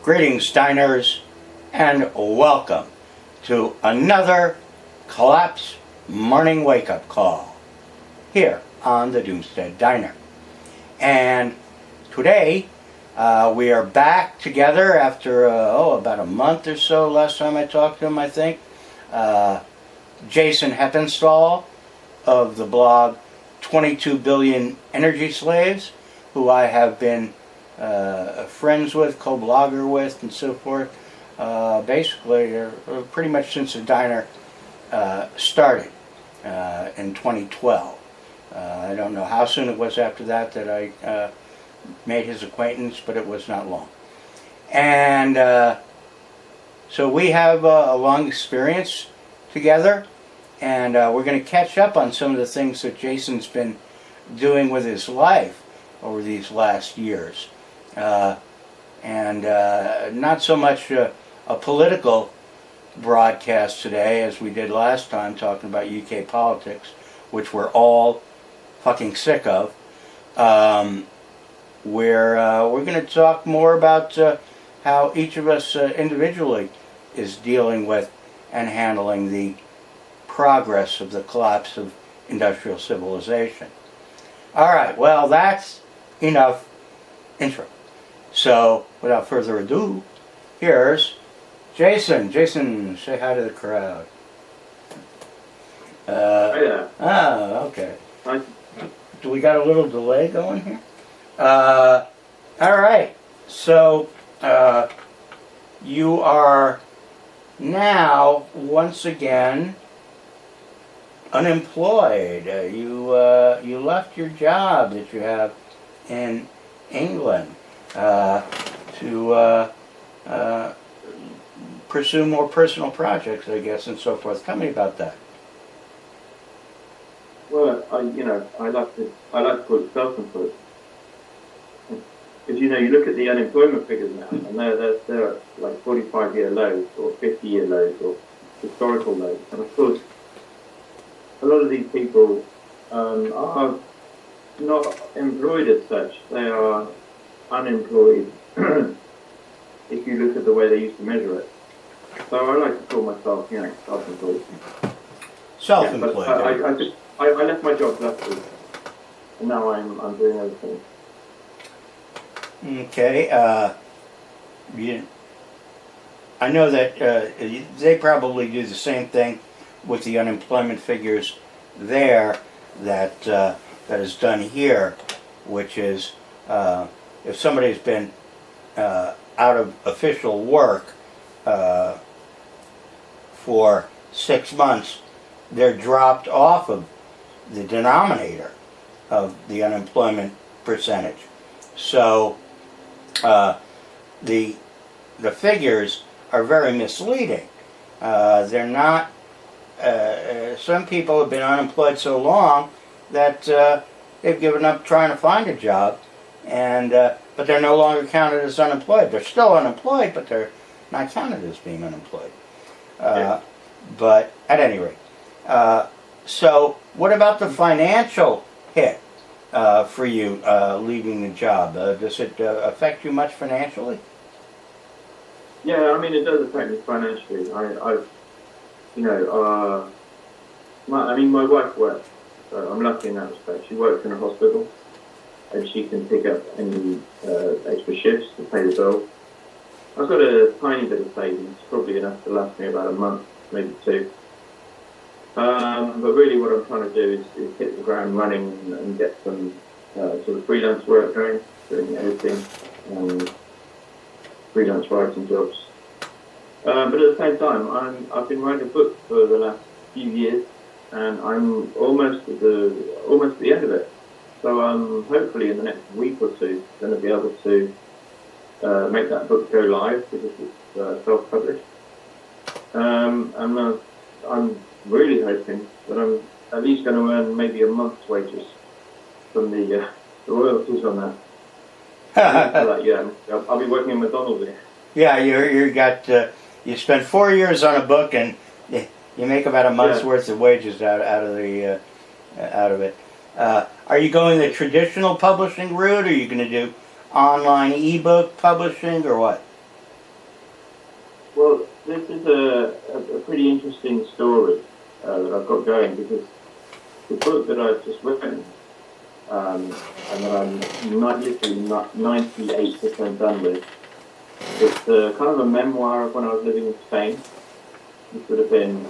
Greetings, diners, and welcome to another Collapse Morning Wake-Up Call here on the Doomstead Diner. And today we are back together after about a month or so. Last time I talked to him, I think. Jason Heppenstall of the blog 22 Billion Energy Slaves, who I have been friends with, co-blogger with, and so forth. Basically, pretty much since the diner started in 2012. I don't know how soon it was after that I made his acquaintance, but it was not long. And so we have a long experience together, and we're going to catch up on some of the things that Jason's been doing with his life over these last years. And not so much a political broadcast today as we did last time, talking about UK politics, which we're all fucking sick of. We're going to talk more about how each of us individually is dealing with and handling the progress of the collapse of industrial civilization. All right, well, that's enough intro. So, without further ado, here's Jason. Jason, say hi to the crowd. Hi there. Okay. Hi. Do we got a little delay going here? All right. So, you are now, once again, unemployed. You left your job that you have in England to pursue more personal projects, I guess, and so forth. Tell me about that. Well, I like to call it self-employed. Because you look at the unemployment figures now, and they're at like 45-year lows or 50-year lows or historical lows, and of course, a lot of these people are not employed as such. They are unemployed. If you look at the way they used to measure it. So I like to call myself, self-employed. Self-employed. Yeah, I left my job last week, and now I'm doing everything. Okay. I know that they probably do the same thing with the unemployment figures there that is done here, which is if somebody's been out of official work for 6 months, they're dropped off of the denominator of the unemployment percentage. So the figures are very misleading. They're not. Some people have been unemployed so long that they've given up trying to find a job, and but they're no longer counted as unemployed. They're still unemployed, but they're not counted as being unemployed. But at any rate, so what about the financial hit for you leaving the job? Does it affect you much financially? Yeah, I mean, it does affect me financially. My wife works, so I'm lucky in that respect. She works in a hospital, and she can pick up any extra shifts to pay the bill. I've got a tiny bit of savings, probably enough to last me about a month, maybe two. But really what I'm trying to do is hit the ground running and get some sort of freelance work going, doing editing and freelance writing jobs. But at the same time, I've been writing a book for the last few years, and I'm almost at the end of it. So hopefully in the next week or two, going to be able to make that book go live because it's self-published. And I'm really hoping that I'm at least going to earn maybe a month's wages from the royalties on that. I'll be working in McDonald's here. Yeah, you spent 4 years on a book, and you make about a month's worth of wages out of it. Are you going the traditional publishing route, or are you going to do online ebook publishing, or what? Well, this is a pretty interesting story that I've got going because the book that I've just written, and that I'm not literally not 98% done with, it's kind of a memoir of when I was living in Spain. This would have been,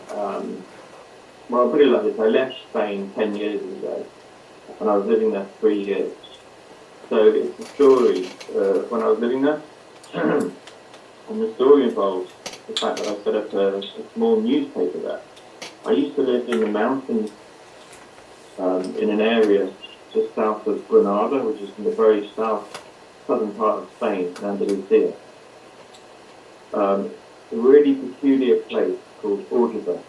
well, I'll put it like this, I left Spain 10 years ago, and I was living there for 3 years. So it's a story of when I was living there, and the story involves the fact that I set up a small newspaper there. I used to live in the mountains in an area just south of Granada, which is in the very southern part of Spain, Andalusia. A really peculiar place called Orgiva,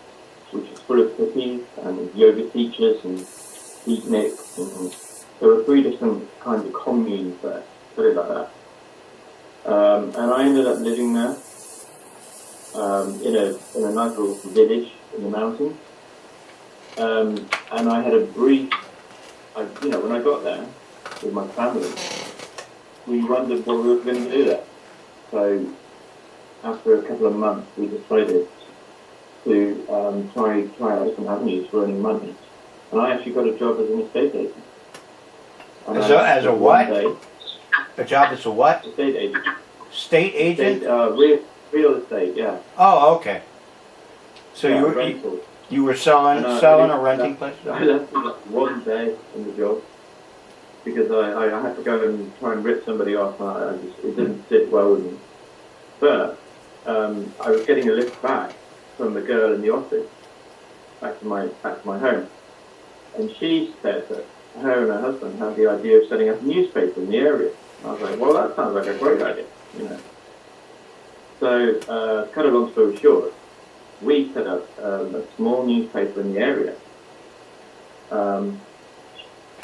which is full of hippies and yoga teachers and beatniks, and there were 3 different kinds of communes there, put it like that. And I ended up living there in a nice little village in the mountains. And I had a brief, when I got there with my family, we wondered what we were going to do there. So after a couple of months, we decided to try out some avenues for earning money. And I actually got a job as an estate agent. As a what? A job as a what? Estate agent. State agent? Real estate, yeah. Oh, okay. So Yeah, you were selling or renting places? I left one day in the job because I had to go and try and rip somebody off. It didn't sit well with me. But I was getting a lift back from the girl in the office back to my home, and she said that her and her husband had the idea of setting up a newspaper in the area. And I was like, well, that sounds like a great idea, So, cut a long story short, we set up a small newspaper in the area. And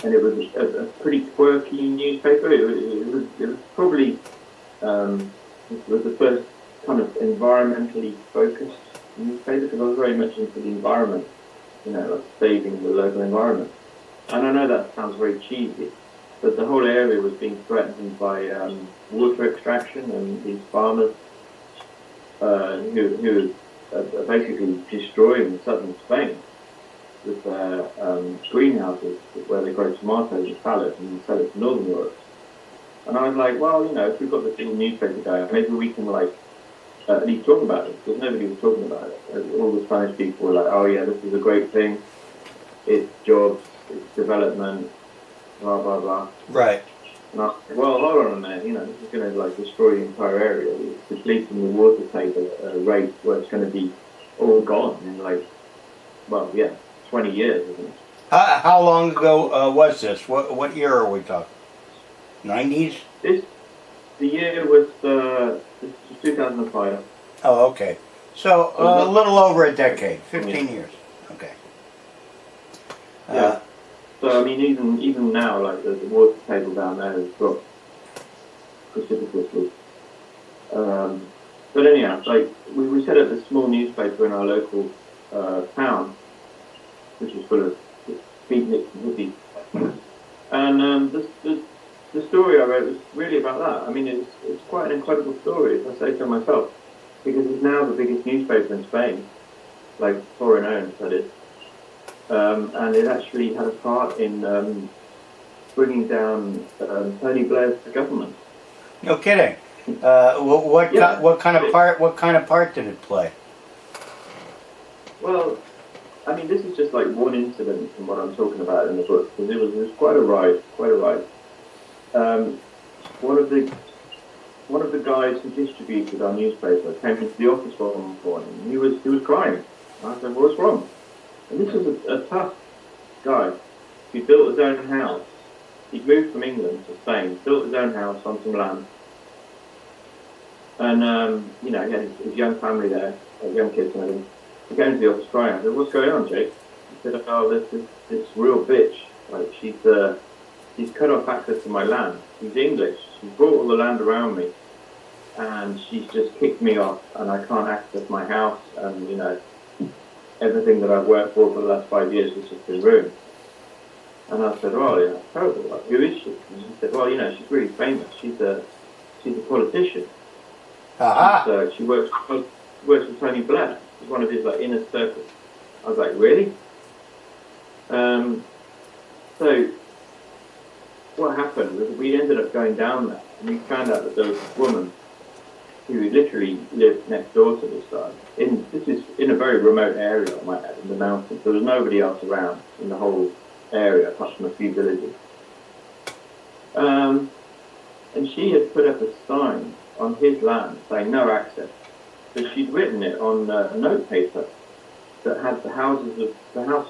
it was a pretty quirky newspaper. It was probably it was the first kind of environmentally focused newspaper because I was very much into the environment, like saving the local environment. And I know that sounds very cheesy, but the whole area was being threatened by water extraction and these farmers who are basically destroying southern Spain with their greenhouses where they grow tomatoes and salads and sell it to northern Europe. And I was like, well, if we've got this little newspaper going, maybe we can at least talk about it, because nobody was talking about it. All the Spanish people were like, oh yeah, this is a great thing. It's jobs, it's development, blah, blah, blah. Right. And I said, well, hold on a minute, this is going to destroy the entire area. It's depleting the water table at a rate where it's going to be all gone in 20 years, isn't it? How long ago was this? What year are we talking? 90s? The year was 2005. Oh, okay. So a little over a decade, 15 years. Okay. Yeah. So I mean, even now, the water table down there has dropped precipitously. But anyhow, we set up this small newspaper in our local town, which is full of beatniks and hippies. And the story I wrote was really about that. I mean, it's quite an incredible story, if I say so myself, because it's now the biggest newspaper in Spain, foreign owned, that is. And it actually had a part in bringing down Tony Blair's government. No kidding. What kind of part did it play? Well, I mean, this is just one incident from what I'm talking about in the book, because it was quite a ride. One of the guys who distributed our newspaper came into the office one morning. He was crying. And I said, "What's wrong?" And this was a tough guy. He built his own house. He'd moved from England to Spain, built his own house on some land. And, he had his young family there, young kids and everything. He came to the office crying. I said, "What's going on, Jake?" He said, "Oh, this real bitch. She's cut off access to my land. She's English. She's brought all the land around me. And she's just kicked me off, and I can't access my house. And, everything that I've worked for the last 5 years has just been ruined." And I said, "Oh, yeah, that's terrible. Who is she?" And he said, "Well, she's really famous. She's a politician. Aha. She works works with Tony Blair. It's one of his like inner circles. I was like, really? So what happened was we ended up going down there, and we found out that there was this woman who literally lived next door to this guy. This is in a very remote area, I might add, in the mountains. There was nobody else around in the whole area, apart from a few villages. And she had put up a sign on his land saying no access. So she'd written it on a notepaper that had the House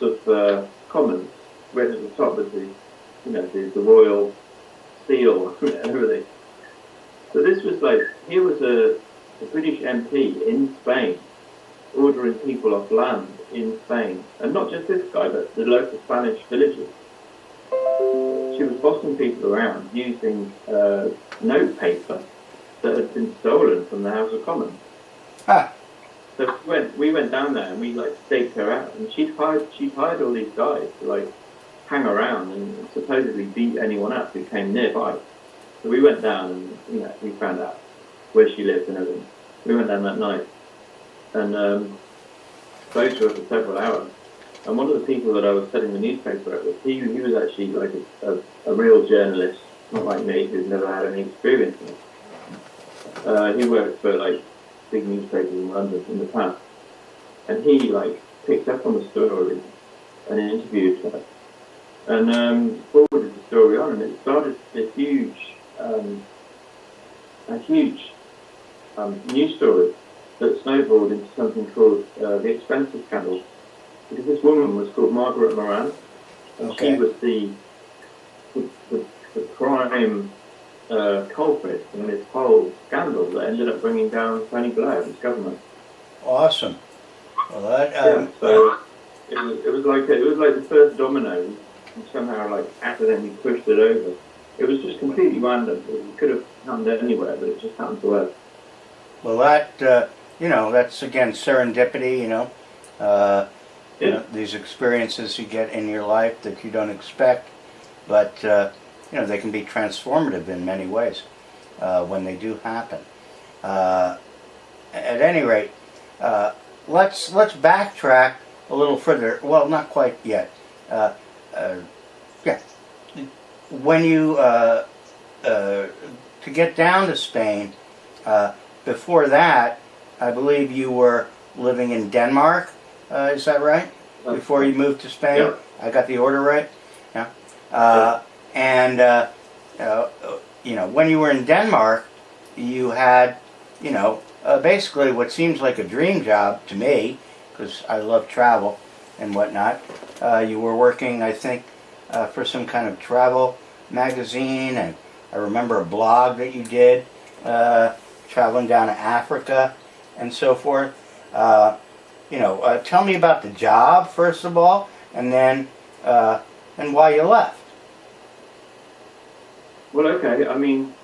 of Commons, written at the top with the royal seal and everything. So this was like, here was a British MP in Spain ordering people off land in Spain, and not just this guy, but the local Spanish villages. She was bossing people around using notepaper that had been stolen from the House of Commons. Ah. So we went down there and we like staked her out, and she'd hired all these guys to like hang around and supposedly beat anyone up who came nearby. So we went down and we found out where she lived and everything. We went down that night and spoke to her for several hours. And one of the people that I was setting the newspaper up with, he was actually like a real journalist, not like me, who's never had any experience in it. He worked for like big newspapers in London in the past, and he like picked up on the story and interviewed her and forwarded the story on, and it started this huge news story that snowballed into something called the expenses scandal. Because this woman was called Margaret Moran, and Okay. she was the prime culprit in this whole scandal that ended up bringing down Tony Blair and his government. Awesome. Well, that So it was like the first domino, and somehow like accidentally pushed it over. It was just completely random. It could have happened anywhere, but it just happened to us. well, that that's again serendipity. These experiences you get in your life that you don't expect, but they can be transformative in many ways when they do happen. At any rate, let's backtrack a little further. Well, not quite yet. When you to get down to Spain, before that, I believe you were living in Denmark. Is that right? Before you moved to Spain? Yeah. I got the order right? Yeah. And, when you were in Denmark, you had, basically what seems like a dream job to me, because I love travel and whatnot. You were working, I think, for some kind of travel magazine, and I remember a blog that you did, traveling down to Africa and so forth. Tell me about the job, first of all, and then and why you left. Well, okay. I mean,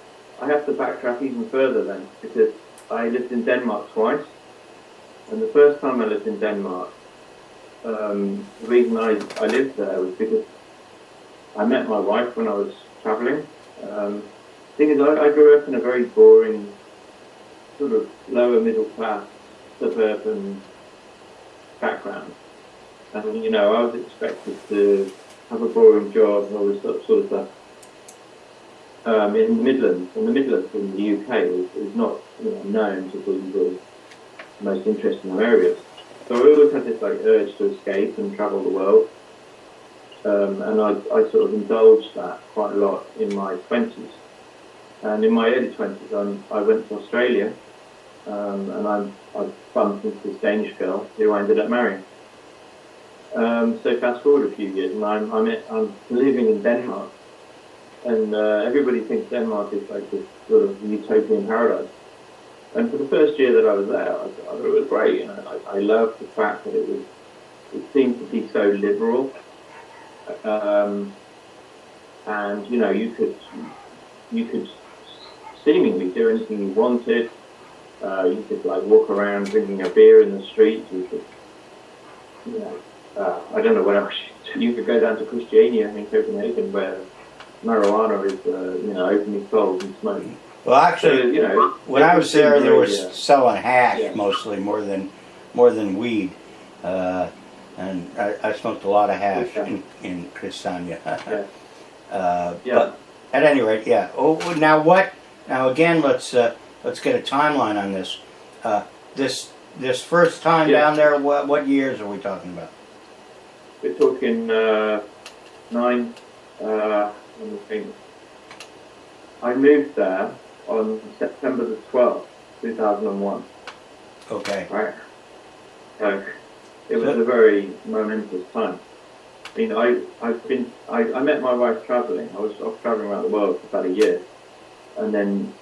I have to backtrack even further then, because I lived in Denmark twice, and the first time I lived in Denmark, the reason I lived there was because I met my wife when I was travelling. Thing is, I grew up in a very boring, sort of lower middle class, suburban background, and I was expected to have a boring job and all this sort of stuff. In the Midlands in the UK is not known to be the most interesting areas. So I always had this like urge to escape and travel the world, and I sort of indulged that quite a lot in my 20s. And in my early 20s, I went to Australia, and I bumped into this Danish girl who I ended up marrying. So fast forward a few years, and I'm living in Denmark, and everybody thinks Denmark is like this sort of utopian paradise. And for the first year that I was there, I thought it was great. I loved the fact that it seemed to be so liberal, and you could seemingly do anything you wanted. You could like walk around drinking a beer in the street. You could, I don't know what else. You could go down to Christiania in Copenhagen, where marijuana is, openly sold and smoked. Well, actually, So, you know, when I was there, they were very, selling hash yeah. mostly, more than weed. And I smoked a lot of hash Yeah. in Cristania. Yeah. Yeah. But at any rate, yeah. Oh, now what? Now again, let's get a timeline on this. This first time Yeah. down there, what years are we talking about? We're talking nine. Let me think. I moved there on September the 12th, 2001. Okay. Right. So it was a very momentous time. I mean, I met my wife traveling. I was off traveling around the world for about a year, and then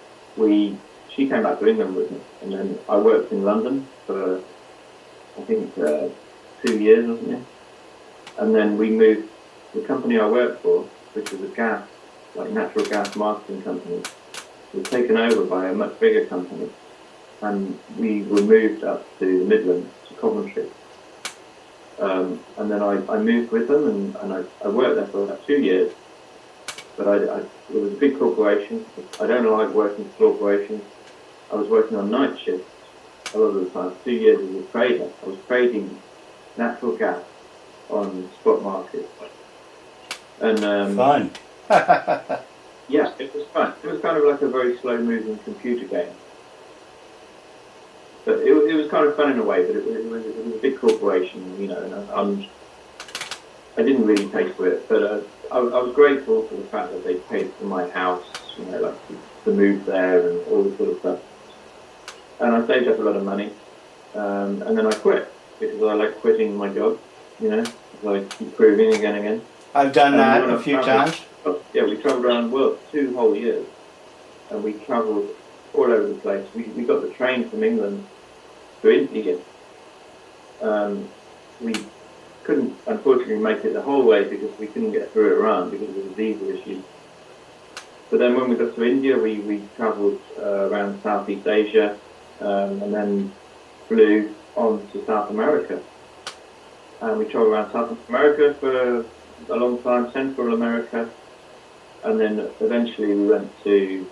she came back to England with me, and then I worked in London for I think 2 years or something, and then we moved. The company I worked for, which was a natural gas marketing company, was taken over by a much bigger company, and we were moved up to the Midlands, to Coventry. And then I moved with them, and I worked there for about 2 years. But it was a big corporation. I don't like working for corporations. I was working on night shifts a lot of the time. 2 years as a trader. I was trading natural gas on spot markets. And Fun. yeah, it was fun. It was kind of like a very slow-moving computer game. But it was kind of fun in a way, but it was a big corporation, you know, and I didn't really pay for it, but I was grateful for the fact that they paid for my house, you know, like to move there and all this sort of stuff. And I saved up a lot of money, and then I quit, because I like quitting my job, you know, I keep proving again and again. I've done that a few times. Yeah, we travelled around the world 2 whole years, and we travelled all over the place. We got the train from England to India. We couldn't, unfortunately, make it the whole way because we couldn't get through Iran because of the visa issues. But then when we got to India, we travelled around Southeast Asia, and then flew on to South America. And we travelled around South America for a long time, Central America, and then eventually we went to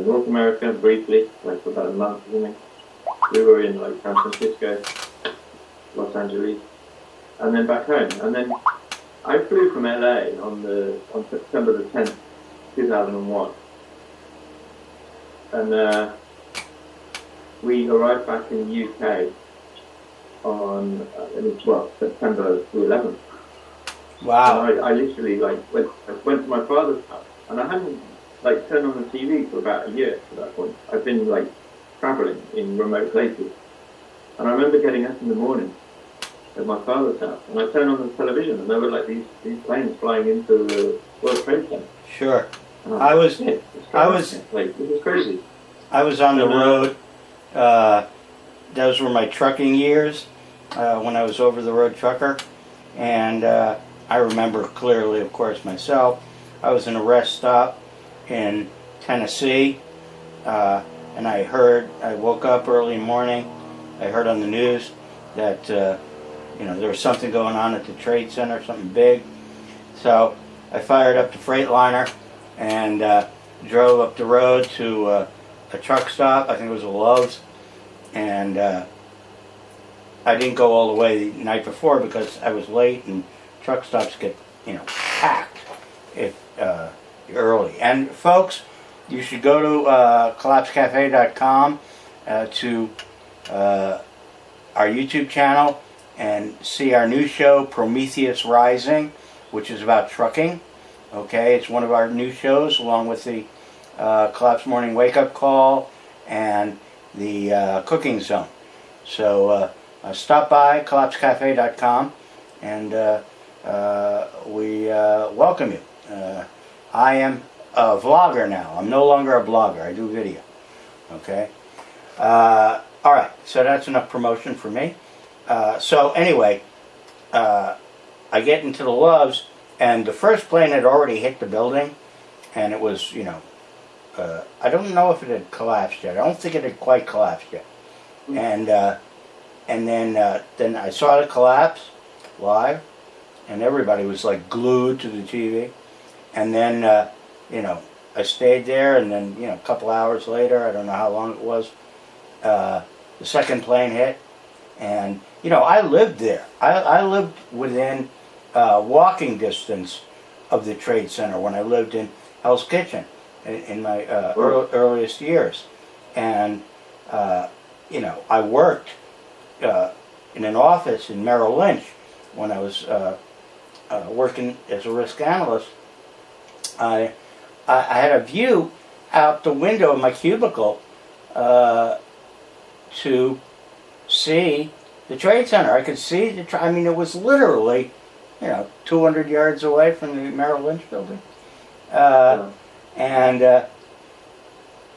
North America briefly, like for about a month or something. We were in like San Francisco, Los Angeles, and then back home. And then I flew from LA on September the 10th, 2001, and we arrived back in the UK on September the 11th. Wow. And I literally went to my father's house, and I hadn't turned on the TV for about a year at that point. I've been travelling in remote places, and I remember getting up in the morning at my father's house, and I turned on the television, and there were these planes flying into the World Trade Center. Sure. I was this is crazy. I was on the road. Those were my trucking years when I was over the road trucker, and I remember clearly, of course, myself. I was in a rest stop in Tennessee, and I woke up early in the morning. I heard on the news that there was something going on at the Trade Center, something big. So I fired up the Freightliner and drove up the road to a truck stop. I think it was a Love's, and I didn't go all the way the night before because I was late, and truck stops get packed early. And folks, you should go to collapsecafe.com to our YouTube channel and see our new show, Prometheus Rising, which is about trucking. Okay, it's one of our new shows, along with the Collapse Morning Wake Up Call and the Cooking Zone. So stop by collapsecafe.com, and we welcome you. I am a vlogger now. I'm no longer a blogger. I do video. Okay. All right. So that's enough promotion for me. So anyway, I get into the Loves, and the first plane had already hit the building, and it was, I don't know if it had collapsed yet. I don't think it had quite collapsed yet. And then I saw it collapse live, and everybody was glued to the TV. And then, I stayed there, and then a couple hours later, I don't know how long it was, the second plane hit, and I lived there. I lived within walking distance of the Trade Center when I lived in Hell's Kitchen in my earliest years, and I worked in an office in Merrill Lynch when I was working as a risk analyst. I had a view out the window of my cubicle to see the Trade Center. I could see it was literally 200 yards away from the Merrill Lynch building. And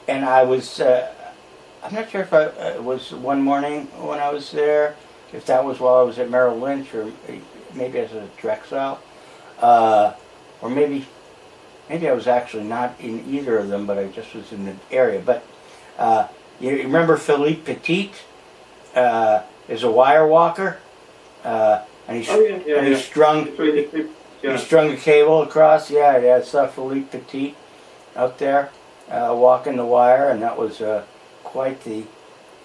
I was, I'm not sure if it was one morning when I was there, if that was while I was at Merrill Lynch, or maybe as a Drexel, or maybe I was actually not in either of them, but I just was in the area. But you remember Philippe Petit is a wire walker, and he strung a cable across. Yeah, I saw Philippe Petit out there walking the wire, and that was quite the.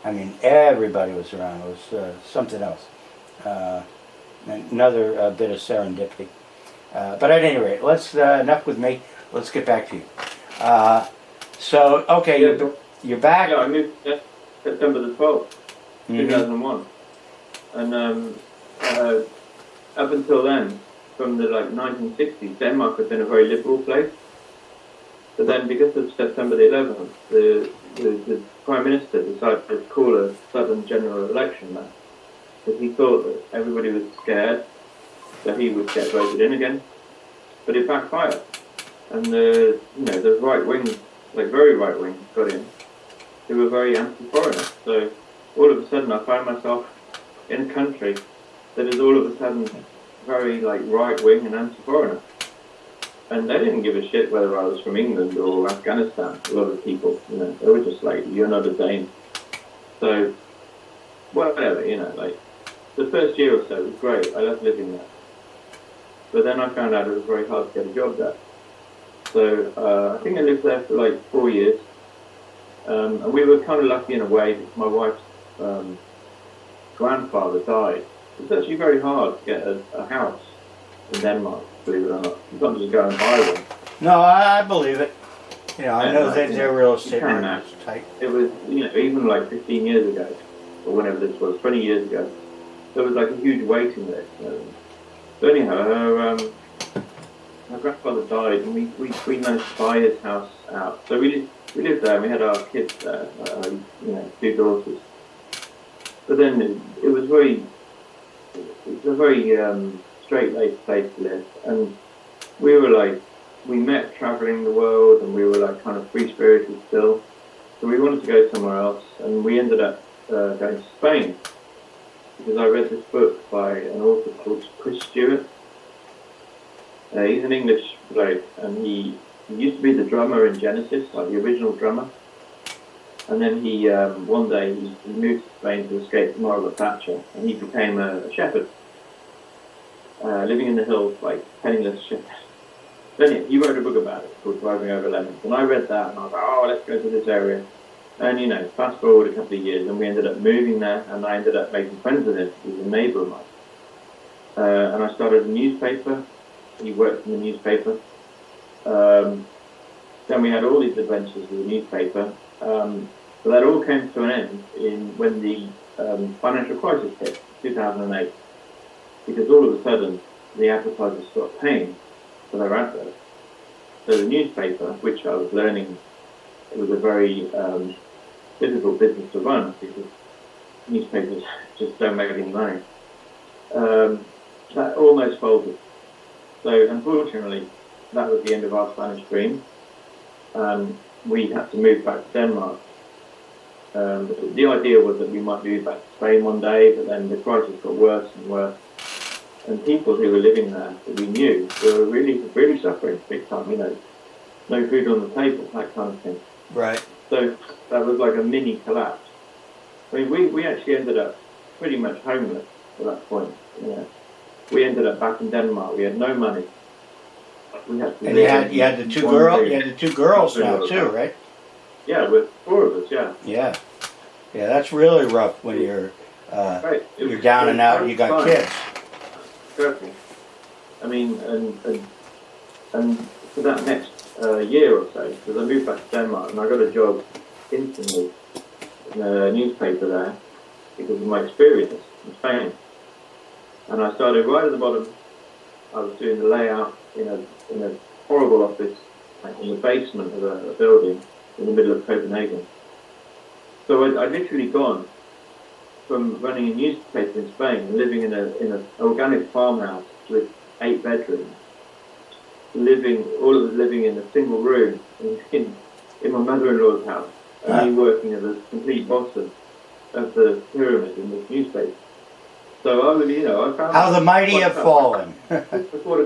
Everybody was around. It was something else. Another bit of serendipity. But at any rate, let's enough with me. Let's get back to you. So, okay, you're back. Yeah, I moved September the 12th, 2001. And up until then, from the 1960s, Denmark had been a very liberal place. But then, because of September the 11th, the Prime Minister decided to call a sudden general election there, because he thought that everybody was scared that he would get voted in again. But it backfired, and the right wing, very right wing, got in. They were very anti-foreigner. So all of a sudden, I found myself in a country that is all of a sudden very right wing and anti-foreigner. And they didn't give a shit whether I was from England or Afghanistan. A lot of people, they were just like, "You're not a Dane." So whatever, the first year or so was great. I loved living there. But then I found out it was very hard to get a job there. So I think I lived there for 4 years. And we were kind of lucky in a way because my wife's grandfather died. It's actually very hard to get a house in Denmark, believe it or not. You can't just go and buy one. No, I believe it. I know that their real estate market is tight. It was, even 15 years ago, or whenever this was, 20 years ago, there was a huge waiting list. So anyhow, my grandfather died, and we managed to buy his house out. So we lived there, and we had our kids there, 2 daughters. But then it was a very straight-laced place to live, and we met traveling the world, and we were kind of free-spirited still. So we wanted to go somewhere else, and we ended up going to Spain, because I read this book by an author called Chris Stewart. He's an English bloke, and he used to be the drummer in Genesis, the original drummer. And then he one day he moved to Spain to escape Margaret Thatcher, and he became a shepherd, living in the hills, penniless shepherd. Then he wrote a book about it called Driving Over Lemons, and I read that, and I was like, oh, let's go to this area. And fast forward a couple of years, and we ended up moving there, and I ended up making friends with him. He was a neighbour of mine, and I started a newspaper. He worked in the newspaper. Then we had all these adventures with the newspaper. But that all came to an end when the financial crisis hit, 2008, because all of a sudden the advertisers stopped paying for their adverts. So the newspaper, which I was learning, it was a very difficult business to run because newspapers just don't make any money. That almost folded. So unfortunately, that was the end of our Spanish dream. We had to move back to Denmark. The idea was that we might move back to Spain one day, but then the crisis got worse and worse. And people who were living there that we knew were really, really suffering big time, no food on the table, that kind of thing. Right. So that was like a mini collapse. We actually ended up pretty much homeless at that point. We ended up back in Denmark. We had no money. we had to And live you had the in two one girls. room. You had the two girls now House. too, right? Yeah, with 4 of us. Yeah. Yeah. Yeah, that's really rough when you're Right. you're down and out and you got kids. Careful. I mean, and for that next year or so, because I moved back to Denmark and I got a job instantly in a newspaper there because of my experience in Spain. And I started right at the bottom. I was doing the layout in a horrible office, like in the basement of a building in the middle of Copenhagen. So I'd literally gone from running a newspaper in Spain and living in an organic farmhouse with 8 bedrooms, all of us living in a single room in my mother-in-law's house, and me working at the complete bottom of the pyramid in this newspaper. So I was, I found How the mighty have fallen. couldn't afford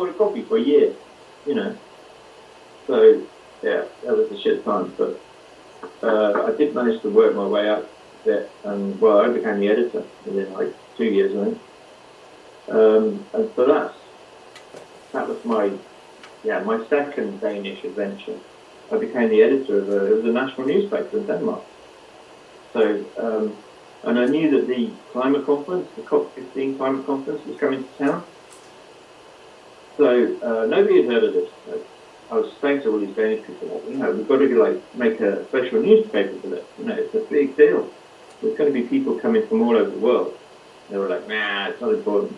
a coffee for a year, So yeah, that was a shit time, but I did manage to work my way up a bit, and I became the editor within like 2 years, I think. And so that was my second Danish adventure. I became the editor of it was a national newspaper in Denmark. So, and I knew that the climate conference, the COP15 climate conference, was coming to town. So nobody had heard of this. I was saying to all these Danish people, we've got to make a special newspaper for this. It's a big deal. There's going to be people coming from all over the world. They were like, nah, it's not important.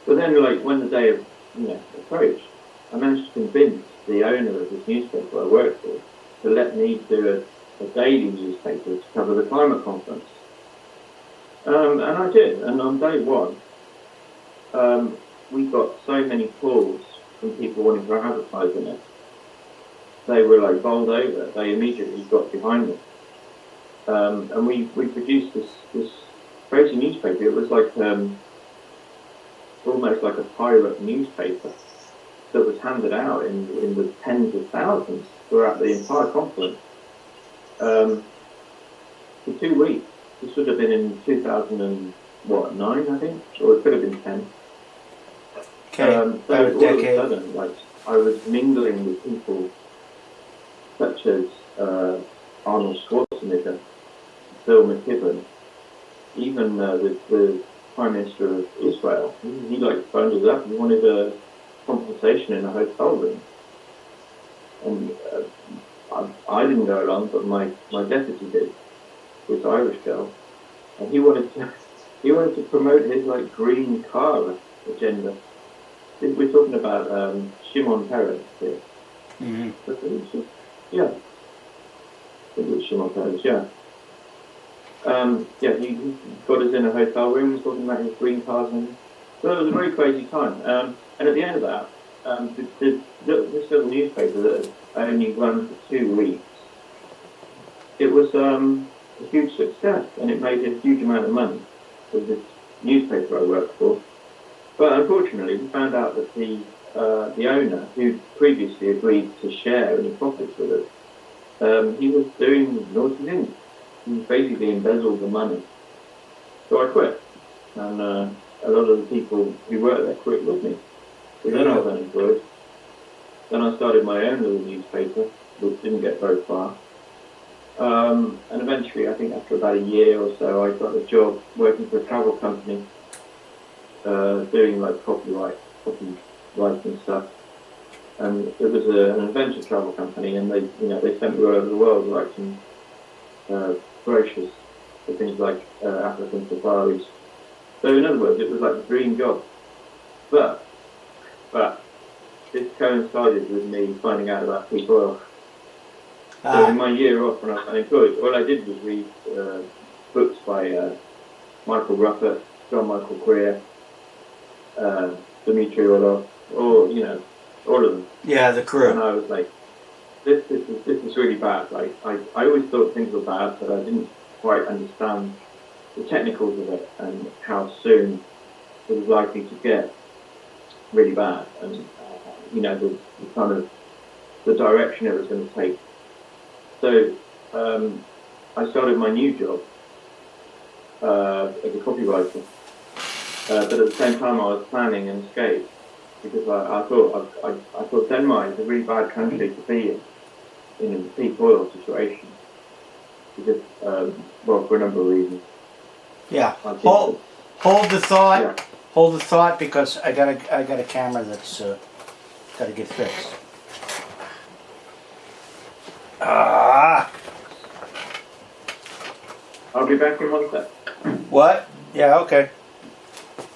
But then, when the day of, approached, I managed to convince the owner of this newspaper I worked for to let me do a daily newspaper to cover the climate conference. And I did. And on day one, we got so many calls from people wanting to advertise in it. They were bowled over. They immediately got behind it. And we produced this crazy newspaper. It was almost like a pirate newspaper that was handed out in the tens of thousands throughout the entire conference for 2 weeks. This would have been in 2009, I think, or it could have been 10. Okay, So about a all decade. of a sudden, I was mingling with people such as Arnold Schwarzenegger, Bill McKibben, even with the Prime Minister of Israel. He phoned us up. He wanted a conversation in a hotel room, and I didn't go along, but my deputy did. This Irish girl, and he wanted to promote his green car agenda. We're talking about Shimon Peres here. Mm-hmm. Yeah. I think it was Shimon Peres, yeah. He got us in a hotel room, was talking about his green cars and so it was a very crazy time. And at the end of that, this little newspaper that only ran for 2 weeks, it was a huge success and it made a huge amount of money for this newspaper I worked for. But unfortunately, we found out that the owner, who previously agreed to share any profits with us, he was doing naughty things. He basically embezzled the money. So I quit. And a lot of the people who worked there quit with me. So then I was unemployed. Then I started my own little newspaper, which didn't get very far. And eventually, I think after about a year or so, I got a job working for a travel company, doing copywriting stuff. And it was an adventure travel company, and they sent me all over the world writing brochures for things like African safaris. So in other words, it was like a dream job. But this coincided with me finding out about peak oil. So in my year off when I was unemployed, all I did was read books by Michael Ruppert, John Michael Greer, Dmitry Orlov, all of them. Yeah, the crew. And I was like, this is really bad. I always thought things were bad, but I didn't quite understand the technicals of it and how soon it was likely to get really bad, and the kind of the direction it was going to take. So I started my new job as a copywriter, but at the same time I was planning an escape. because I thought Denmark is a really bad country to be in a peak oil situation because well, for a number of reasons. Yeah. I think Hold the thought. Yeah. Hold the thought because I got a camera that's got to get fixed. Ah. I'll be back in 1 sec. What? Yeah. Okay.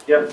Yeah.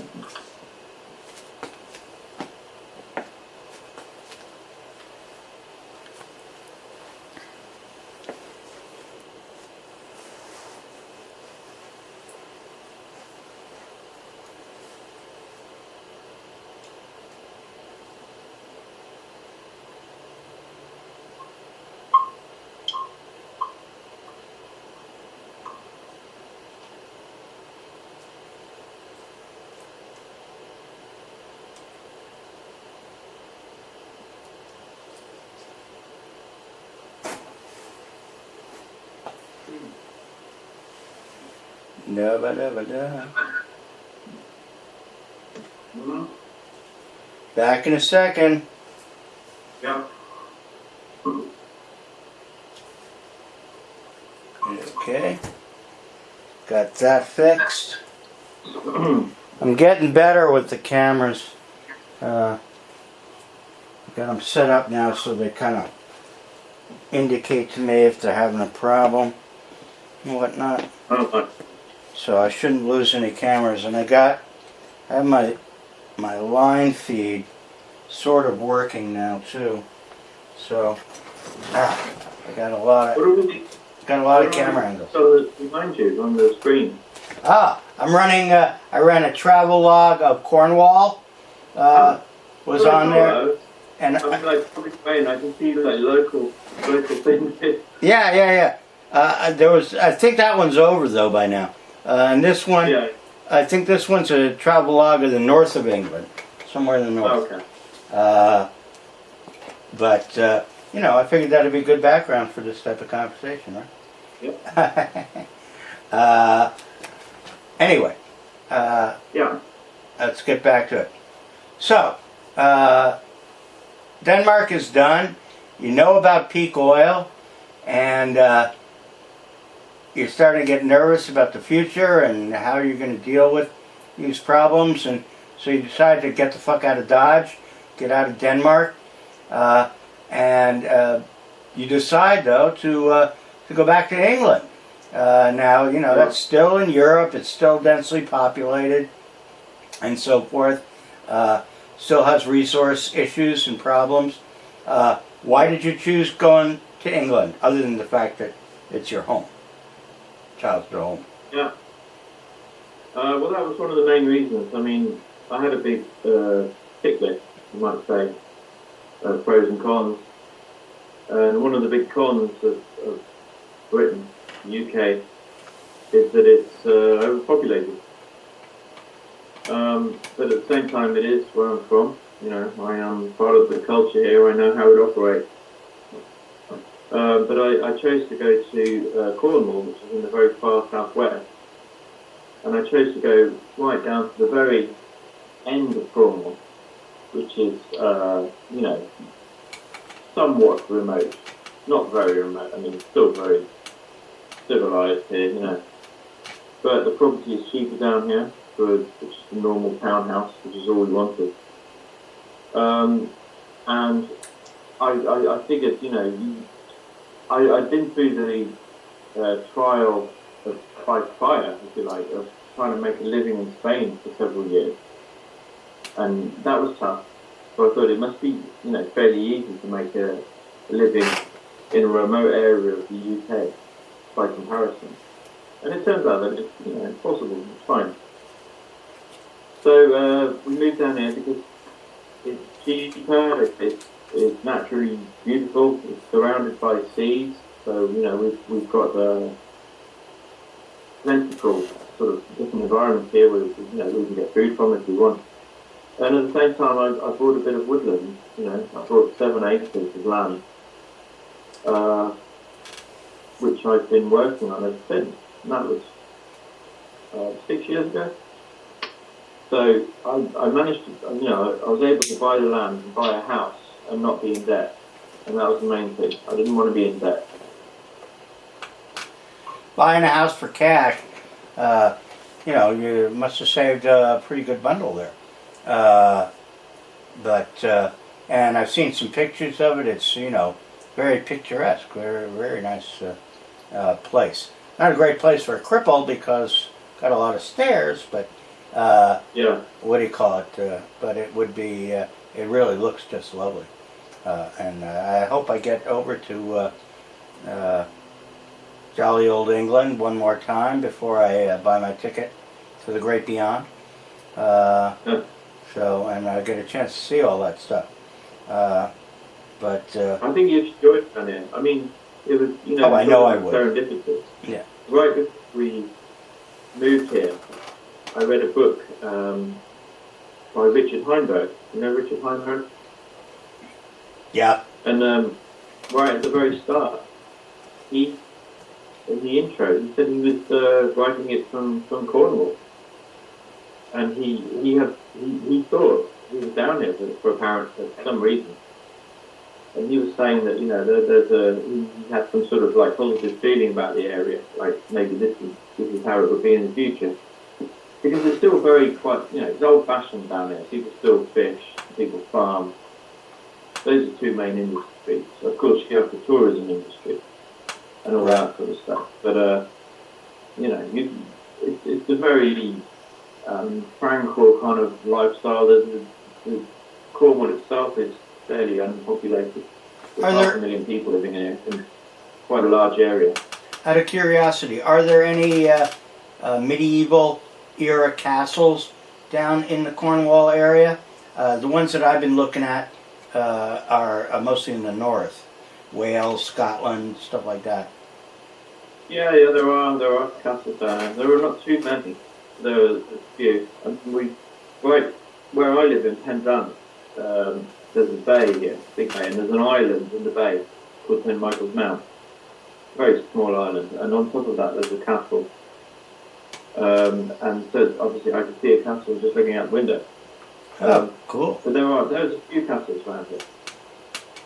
Da-ba-da-ba-da. Mm-hmm. Back in a second. Yeah. Okay. Got that fixed. I'm getting better with the cameras. Got them set up now so they kind of indicate to me if they're having a problem and whatnot. Oh, So I shouldn't lose any cameras. And I have my line feed sort of working now too. So I got a lot of camera angles. So behind you on the screen. I'm running. I ran a travel log of Cornwall. Was on there, and I'm like probably playing. I can see like local things. yeah. There was. I think that one's over though by now. And this one, Yeah. I think this one's a travel log of the north of England, somewhere in the north. Oh, okay. But I figured that'd be good background for this type of conversation, right? Yep. Anyway, Yeah. let's get back to it. So, Denmark is done. You know about peak oil, and you're starting to get nervous about the future and how you're going to deal with these problems, and so you decide to get the fuck out of Dodge, get out of Denmark, and you decide though to go back to England. Now that's still in Europe. It's still densely populated, and so forth. Still has resource issues and problems. Why did you choose going to England, other than the fact that it's your home? Childhood home. Yeah. Well, that was one of the main reasons. I mean, I had a big tick list, you might say, pros and cons. And one of the big cons of Britain, the UK, is that it's overpopulated. But at the same time, it is where I'm from. I am part of the culture here. I know how it operates. But I chose to go to Cornwall, which is in the very far southwest. And I chose to go right down to the very end of Cornwall, which is, somewhat remote. Not very remote. I mean, still very civilized here, But the property is cheaper down here for just a normal townhouse, which is all we wanted. And I figured, I'd been through the trial by fire, if you like, of trying to make a living in Spain for several years. And that was tough. So I thought it must be, fairly easy to make a living in a remote area of the UK by comparison. And it turns out that it's possible, it's fine. So we moved down here because it's cheaper, it's naturally beautiful, it's surrounded by seas, so we've got plentiful sort of different environments here where we can get food from if we want. And at the same time, I bought a bit of woodland. I bought 7 acres of land, which I've been working on ever since. And that was 6 years ago. So I managed to, I was able to buy the land and buy a house and not be in debt. And that was the main thing. I didn't want to be in debt. Buying a house for cash, you must have saved a pretty good bundle there. And I've seen some pictures of it. It's, very picturesque, very, very nice place. Not a great place for a cripple because got a lot of stairs, but Yeah. what do you call it? But it would be, it really looks just lovely. And I hope I get over to jolly old England one more time before I buy my ticket to the great beyond. Yeah. And I get a chance to see all that stuff. I think you enjoyed it down here. I mean, it was, Oh, I know I would. serendipitous. Yeah. Right before we moved here, I read a book by Richard Heinberg. You know Richard Heinberg? Yeah. And right at the very start, in the intro, he said he was writing it from Cornwall, and he thought he was down here for some reason, and he was saying that he had some sort of like positive feeling about the area, like maybe this is how it would be in the future, because it's still it's old fashioned down there. People still fish, people farm. Those are two main industries. Of course, you have the tourism industry and all that sort of stuff. But it's a very tranquil kind of lifestyle. The Cornwall itself is fairly unpopulated. There's half a million people living in quite a large area. Out of curiosity, are there any medieval era castles down in the Cornwall area? The ones that I've been looking at are mostly in the north, Wales, Scotland, stuff like that. Yeah, there are castles down there. There are not too many. There are a few. And right where I live in Pendant, there's a bay here, big bay, and there's an island in the bay called St Michael's Mount. Very small island, and on top of that there's a castle. And so obviously I could see a castle just looking out the window. Cool. But there's a few castles around here.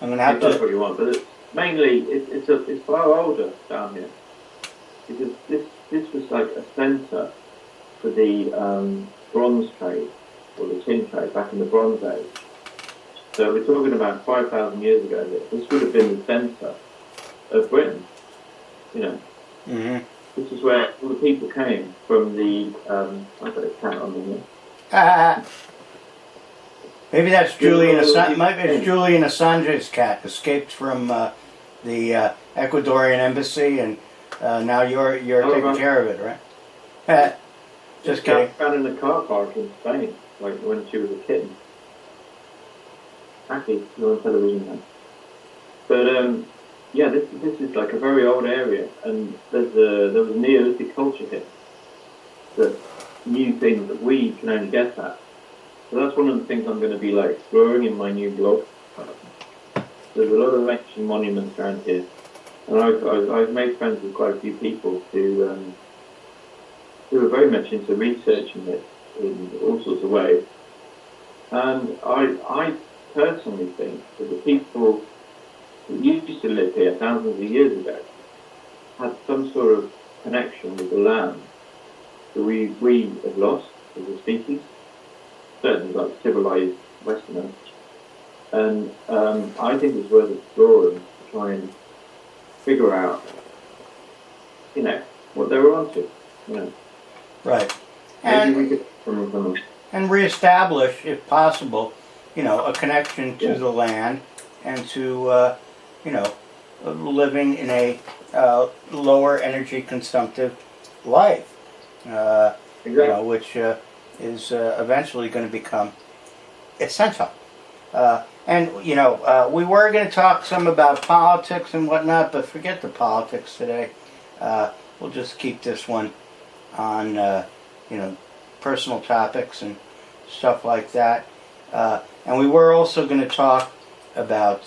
I'm gonna have if that's to. what you want, but it's far older down here, because this was like a centre for the bronze trade or the tin trade back in the Bronze Age. So we're talking about 5,000 years ago. This would have been the centre of Britain. Mm-hmm. This is where all the people came from. I've got a cat on me here. Maybe that's Julian Assange. Maybe it's Julian Assange's cat escaped from the Ecuadorian embassy, and now you're taking care of it, right? Just kidding. Found in a car park in Spain, like when she was a kitten. Actually, you're on television now. But this is like a very old area, and there was a Neolithic culture here that knew things that we can only guess at. So that's one of the things I'm going to be like exploring in my new blog. There's a lot of ancient monuments around here, and I've made friends with quite a few people who are very much into researching it in all sorts of ways. And I personally think that the people that used to live here thousands of years ago had some sort of connection with the land that we have lost as a species. Certainly like civilized Westerners, and I think it's worth exploring to try and figure out, what they were onto. Right. Maybe we could from them. And reestablish, if possible, a connection to the land and to living in a lower energy consumptive life. Exactly. Which is eventually going to become essential. We were going to talk some about politics and whatnot, but forget the politics today. We'll just keep this one on, personal topics and stuff like that. And we were also going to talk about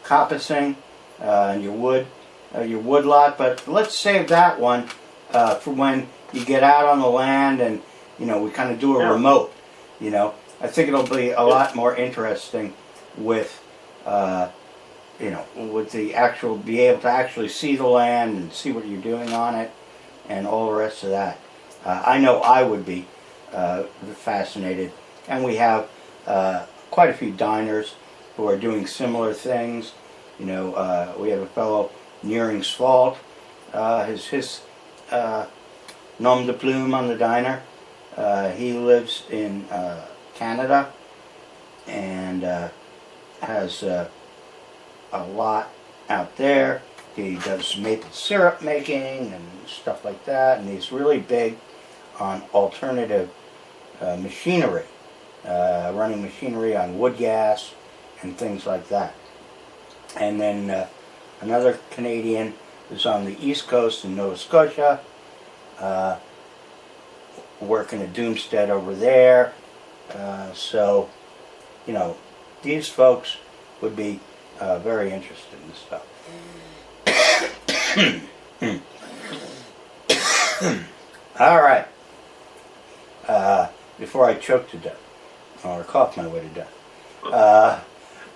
coppicing and your wood lot, but let's save that one for when you get out on the land and we kind of do a Yeah. remote. I think it'll be a lot more interesting with, with the actual, be able to actually see the land and see what you're doing on it and all the rest of that. I know I would be fascinated. And we have quite a few diners who are doing similar things. We have a fellow nearing Svault, his nom de plume on the diner. He lives in Canada and has a lot out there. He does maple syrup making and stuff like that, and he's really big on alternative machinery, running machinery on wood gas and things like that. And then another Canadian is on the East Coast in Nova Scotia, working at Doomstead over there. So, these folks would be very interested in this stuff. All right. Before I choke to death, or cough my way to death,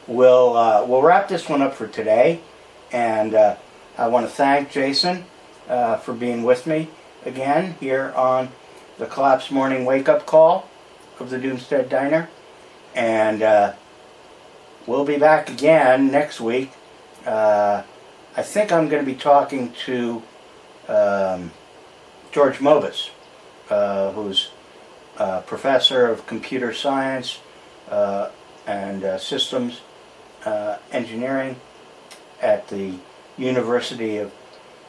we'll wrap this one up for today. And I want to thank Jason for being with me again here on the Collapse Morning Wake Up Call of the Doomstead Diner. And we'll be back again next week. I think I'm going to be talking to George Mobus, who's a professor of computer science and systems engineering at the University of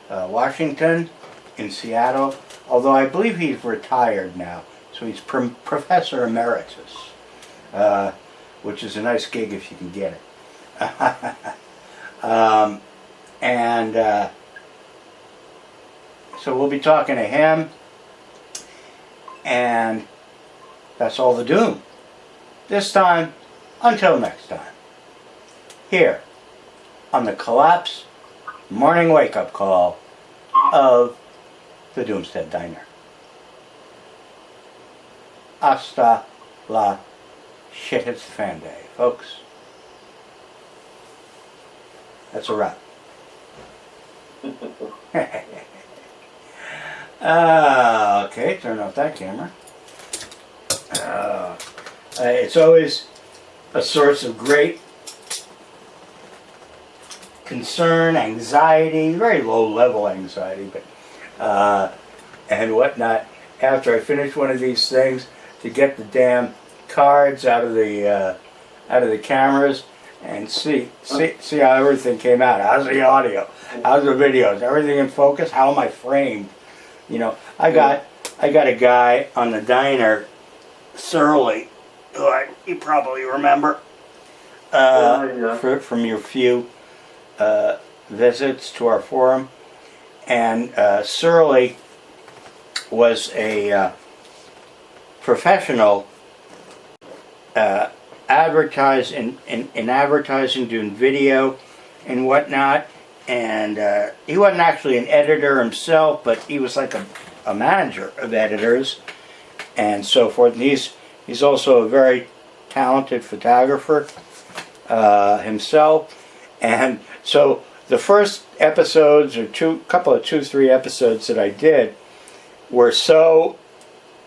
Washington in Seattle, although I believe he's retired now, so he's professor emeritus, which is a nice gig if you can get it. So we'll be talking to him, and that's all the doom. This time, until next time, here on the Collapse Morning Wake Up Call of the Doomstead Diner. Hasta la shit hits the fan day, folks. That's a wrap. Okay, turn off that camera. It's always a source of great concern, anxiety, very low-level anxiety, but and whatnot. After I finish one of these things, to get the damn cards out of the cameras and see how everything came out. How's the audio? How's the video? Is everything in focus? How am I framed? I got a guy on the diner, Surly, who you probably remember from your few visits to our forum. And Surly was a professional in advertising, doing video and whatnot. And he wasn't actually an editor himself, but he was like a manager of editors and so forth. And he's also a very talented photographer himself. And so the first episodes, or three episodes that I did, were so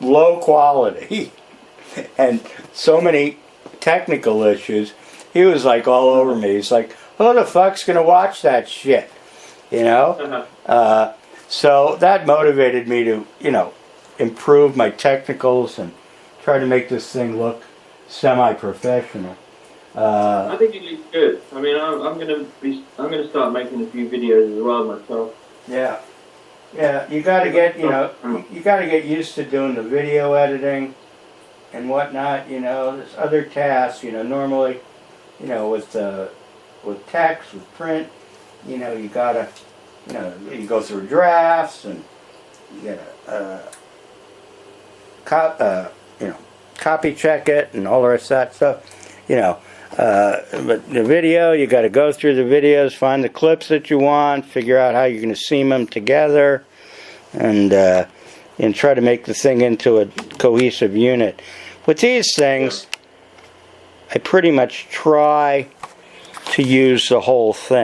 low quality and so many technical issues. He was like all over me. He's like, who the fuck's gonna watch that shit? So that motivated me to, improve my technicals and try to make this thing look semi-professional. I think it looks good. I mean, I'm gonna start making a few videos as well myself. Yeah, you gotta get, you gotta get used to doing the video editing and whatnot. There's other tasks. Normally, with text, with print, you gotta, you go through drafts and you gotta, copy check it and all the rest of that stuff, but the video, you gotta go through the videos, find the clips that you want, figure out how you're gonna seam them together, and and try to make the thing into a cohesive unit. With these things, I pretty much try to use the whole thing.